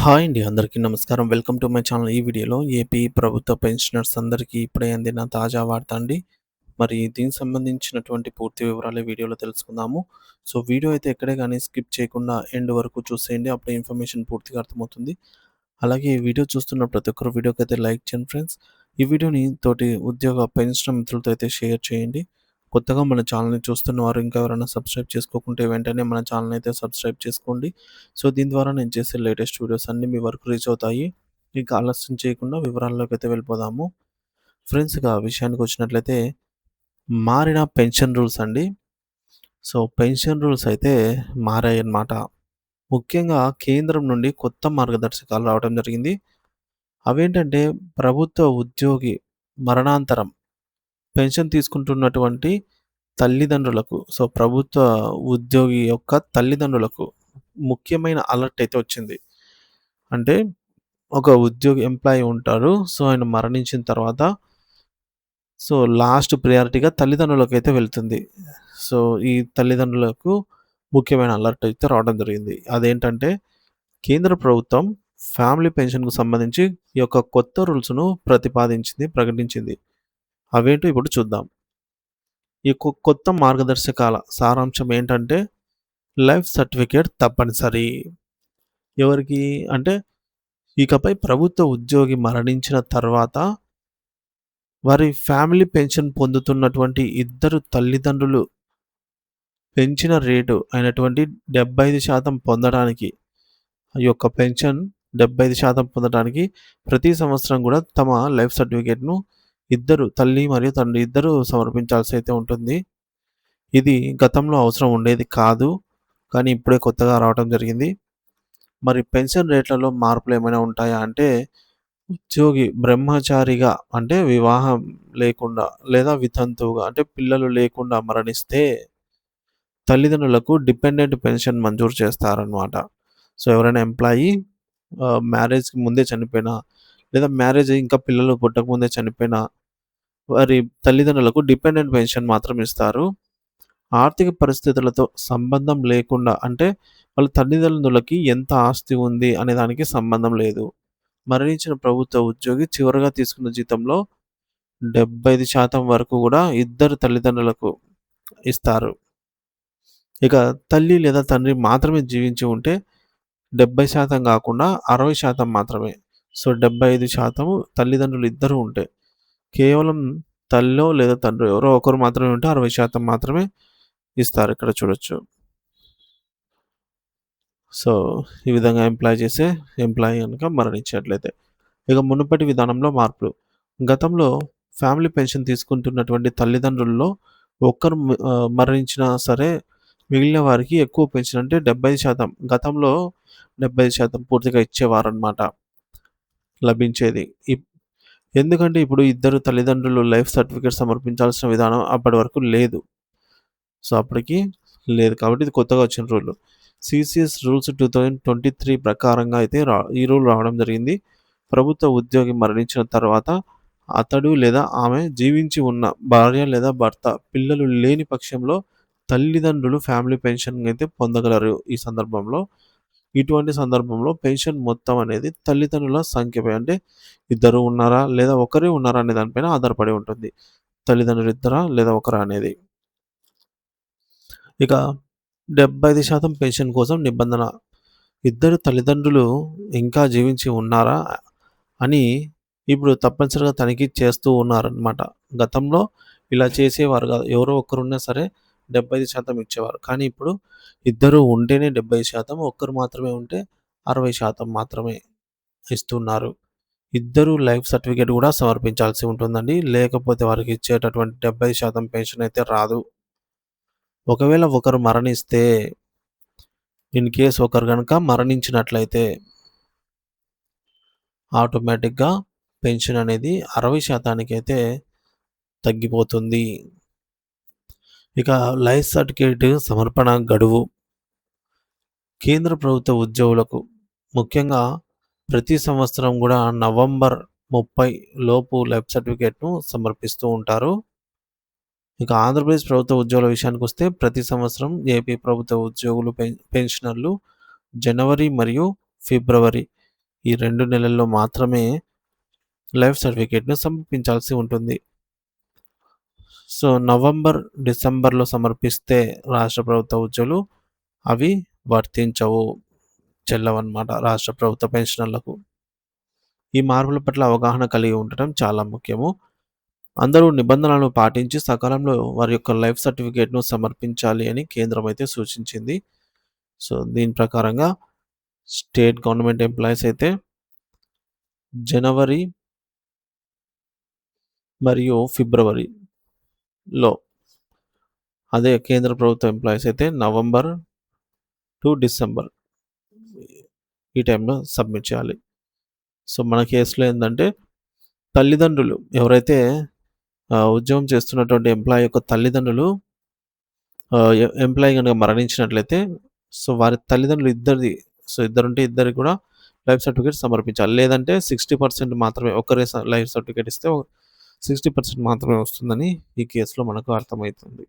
Hi అండి. అందరికీ నమస్కారం. Welcome to my channel. ఈ వీడియోలో ఏపీ ప్రభుత్వ పెన్షనర్స్ అందరికీ ఇప్పుడే అందిన తాజా వార్త అండి. మరి దీనికి సంబంధించినటువంటి పూర్తి వివరాలు ఈ వీడియోలో తెలుసుకుందాము. సో, వీడియో అయితే ఎక్కడే గాని స్కిప్ చేయకుండా ఎండ్ వరకు చూసేయండి. అప్పుడే ఇన్ఫర్మేషన్ పూర్తిగా అర్థమవుతుంది. అలాగే ఈ వీడియో చూస్తున్న ప్రతి ఒక్కరు వీడియోకైతే లైక్ చేయండి ఫ్రెండ్స్. ఈ వీడియోని తోటి ఉద్యోగ పెన్షనర్ మిత్రులతో అయితే షేర్ చేయండి. కొత్తగా మన ఛానల్‌ని చూస్తున్న వారు ఇంకా ఎవరైనా సబ్స్క్రైబ్ చేసుకోకుంటే వెంటనే మన ఛానల్‌ని అయితే సబ్స్క్రైబ్ చేసుకోండి. సో, దీని ద్వారా నేను చేసే లేటెస్ట్ వీడియోస్ అన్నీ మీ వరకు రీచ్ అవుతాయి. ఇక ఆలస్యం చేయకుండా వివరాల్లోకైతే వెళ్ళిపోదాము. ఫ్రెండ్స్ ఇక విషయానికొచ్చినట్లయితే మారిన పెన్షన్ రూల్స్ అండి. సో, పెన్షన్ రూల్స్ అయితే మారాయన్నమాట. ముఖ్యంగా కేంద్రం నుండి కొత్త మార్గదర్శకాలు రావడం జరిగింది. అవేంటంటే ప్రభుత్వ ఉద్యోగి మరణాంతరం పెన్షన్ తీసుకుంటున్నటువంటి తల్లిదండ్రులకు, సో, ప్రభుత్వ ఉద్యోగి యొక్క తల్లిదండ్రులకు ముఖ్యమైన అలర్ట్ అయితే వచ్చింది. అంటే ఒక ఉద్యోగి ఎంప్లాయీ ఉంటారు. సో, ఆయన మరణించిన తర్వాత సో, లాస్ట్ ప్రయారిటీగా తల్లిదండ్రులకైతే వెళ్తుంది. సో, ఈ తల్లిదండ్రులకు ముఖ్యమైన అలర్ట్ అయితే రావడం జరిగింది. అదేంటంటే కేంద్ర ప్రభుత్వం ఫ్యామిలీ పెన్షన్‌కు సంబంధించి ఈ యొక్క కొత్త రూల్స్‌ను ప్రకటించింది. అవేంటో ఇప్పుడు చూద్దాం. ఈ కొత్త మార్గదర్శకాల సారాంశం ఏంటంటే లైఫ్ సర్టిఫికేట్ తప్పనిసరి. ఎవరికి అంటే ఇకపై ప్రభుత్వ ఉద్యోగి మరణించిన తర్వాత వారి ఫ్యామిలీ పెన్షన్ పొందుతున్నటువంటి ఇద్దరు తల్లిదండ్రులు పెంచిన రేటు అయినటువంటి 75% పొందడానికి ఈ యొక్క పెన్షన్ 75% పొందడానికి ప్రతి సంవత్సరం గూడా తమ లైఫ్ సర్టిఫికేట్‌ను ఇద్దరు తల్లి మరియు తండ్రి ఇద్దరూ సమర్పించాల్సి అయితే ఉంటుంది. ఇది గతంలో అవసరం ఉండేది కాదు. కానీ ఇప్పుడే కొత్తగా రావటం జరిగింది. మరి పెన్షన్ రేట్లలో మార్పులేమైనా ఉంటాయా అంటే, ఉద్యోగి బ్రహ్మచారిగా అంటే వివాహం లేకుండా లేదా వితంతువుగా అంటే పిల్లలు లేకుండా మరణిస్తే తల్లిదండ్రులకు డిపెండెంట్ పెన్షన్ మంజూరు చేస్తారనమాట. సో, ఎవరైనా ఎంప్లాయీ మ్యారేజ్‌కి ముందే చనిపోయినా, లేదా మ్యారేజ్ అయ్యి ఇంకా పిల్లలు పుట్టకముందే చనిపోయినా, వారి తల్లిదండ్రులకు డిపెండెంట్ పెన్షన్ మాత్రం ఇస్తారు. ఆర్థిక పరిస్థితులతో సంబంధం లేకుండా అంటే వాళ్ళ తల్లిదండ్రులకి ఎంత ఆస్తి ఉంది అనే దానికి సంబంధం లేదు. మరణించిన ప్రభుత్వ ఉద్యోగి చివరగా తీసుకున్న జీతంలో 75% వరకు గూడా ఇద్దరు తల్లిదండ్రులకు ఇస్తారు. ఇక తల్లి లేదా తండ్రి మాత్రమే జీవించి ఉంటే 70% గాకుండా 60% మాత్రమే. సో, 75% తల్లిదండ్రులు ఇద్దరూ ఉంటే. కేవలం తల్లో లేదా తండ్రో ఎవరో ఒకరు మాత్రమే ఉంటే 60% మాత్రమే ఇస్తారు. ఇక్కడ చూడొచ్చు. సో, ఈ విధంగా ఎంప్లాయీ గనుక మరణించినట్లయితే. ఇక మునుపటి విధానంలో మార్పులు. గతంలో ఫ్యామిలీ పెన్షన్ తీసుకుంటున్నటువంటి తల్లిదండ్రుల్లో మరణించినా సరే మిగిలిన వారికి ఎక్కువ పెన్షన్ అంటే 75% గతంలో 75% పూర్తిగా ఇచ్చేవారనమాట. లభించేది. ఎందుకంటే ఇప్పుడు ఇద్దరు తల్లిదండ్రులు లైఫ్ సర్టిఫికేట్ సమర్పించాల్సిన విధానం అప్పటి వరకు లేదు. సో, అప్పటికి లేదు కాబట్టి ఇది కొత్తగా వచ్చిన రూలు. సీసీఎస్ రూల్స్ 2023 ప్రకారంగా అయితే ఈ రూల్ రావడం జరిగింది. ప్రభుత్వ ఉద్యోగి మరణించిన తర్వాత అతడు లేదా ఆమె జీవించి ఉన్న భార్య లేదా భర్త, పిల్లలు లేని పక్షంలో తల్లిదండ్రులు ఫ్యామిలీ పెన్షన్ అయితే పొందగలరు ఈ సందర్భంలో. ఇటువంటి సందర్భంలో పెన్షన్ మొత్తం అనేది తల్లిదండ్రుల సంఖ్యపై అంటే ఇద్దరు ఉన్నారా? లేదా ఒకరే ఉన్నారా? అనే దానిపైన ఆధారపడి ఉంటుంది. తల్లిదండ్రులు ఇద్దరా? లేదా ఒకరా అనేది. ఇక 75% పెన్షన్ కోసం నిబంధన. ఇద్దరు తల్లిదండ్రులు ఇంకా జీవించి ఉన్నారా? అని ఇప్పుడు తప్పనిసరిగా తనిఖీ చేస్తూ ఉన్నారనమాట. గతంలో ఇలా చేసేవారు గాదు. ఎవరో ఒకరున్నా సరే 75% ఇచ్చేవారు. కానీ ఇప్పుడు ఇద్దరు ఉంటేనే 70%, ఒక్కరు మాత్రమే ఉంటే 60% మాత్రమే ఇస్తున్నారు. ఇద్దరు లైఫ్ సర్టిఫికేట్ గూడా సమర్పించాల్సి ఉంటుందండి. లేకపోతే వారికి ఇచ్చేటటువంటి 70% పెన్షన్ అయితే రాదు. ఒకవేళ ఒకరు మరణిస్తే ఇన్ కేస్ ఒకరు గనక మరణించినట్లయితే ఆటోమేటిక్‌గా పెన్షన్ అనేది 60% అయితే తగ్గిపోతుంది. ఇక లైఫ్ సర్టిఫికేట్ సమర్పణ గడువు కేంద్ర ప్రభుత్వ ఉద్యోగులకు ముఖ్యంగా ప్రతి సంవత్సరం గూడా నవంబర్ 30 లోపు లైఫ్ సర్టిఫికేట్‌ను సమర్పిస్తూ ఉంటారు. ఇక ఆంధ్రప్రదేశ్ ప్రభుత్వ ఉద్యోగుల విషయానికొస్తే ప్రతి సంవత్సరం ఏపీ ప్రభుత్వ ఉద్యోగులు పెన్షనర్లు జనవరి మరియు ఫిబ్రవరి ఈ 2 నెలల్లో మాత్రమే లైఫ్ సర్టిఫికేట్‌ను సమర్పించాల్సి ఉంటుంది. సో, నవంబర్, డిసెంబర్‌లో సమర్పిస్తే రాష్ట్ర ప్రభుత్వ ఉద్యోగులు అవి వర్తించవు. చెల్లవన్నమాట రాష్ట్ర ప్రభుత్వ పెన్షనర్లకు. ఈ మార్పుల పట్ల అవగాహన కలిగి ఉండటం చాలా ముఖ్యము. అందరూ నిబంధనలను పాటించి సకాలంలో వారి యొక్క లైఫ్ సర్టిఫికేట్‌ను సమర్పించాలి అని కేంద్రం అయితే సూచించింది. సో, దీని ప్రకారంగా స్టేట్ గవర్నమెంట్ ఎంప్లాయీస్ అయితే జనవరి మరియు ఫిబ్రవరిలో, అదే కేంద్ర ప్రభుత్వ ఎంప్లాయీస్ అయితే నవంబర్ టు డిసెంబర్ ఈ టైంలో సబ్మిట్ చేయాలి. సో, మన కేస్‌లో ఏందంటే తల్లిదండ్రులు ఎవరైతే ఉద్యోగం చేస్తున్నటువంటి ఎంప్లాయీ యొక్క తల్లిదండ్రులు ఎంప్లాయీ గనుక మరణించినట్లయితే, సో, వారి తల్లిదండ్రులు ఇద్దరిది, సో, ఇద్దరుంటే ఇద్దరికి కూడా లైఫ్ సర్టిఫికేట్ సమర్పించాలి. లేదంటే 60% మాత్రమే, ఒకరే లైఫ్ సర్టిఫికేట్ ఇస్తే 60% మాత్రమే వస్తుందని ఈ కేస్‌లో మనకు అర్థమైతుంది.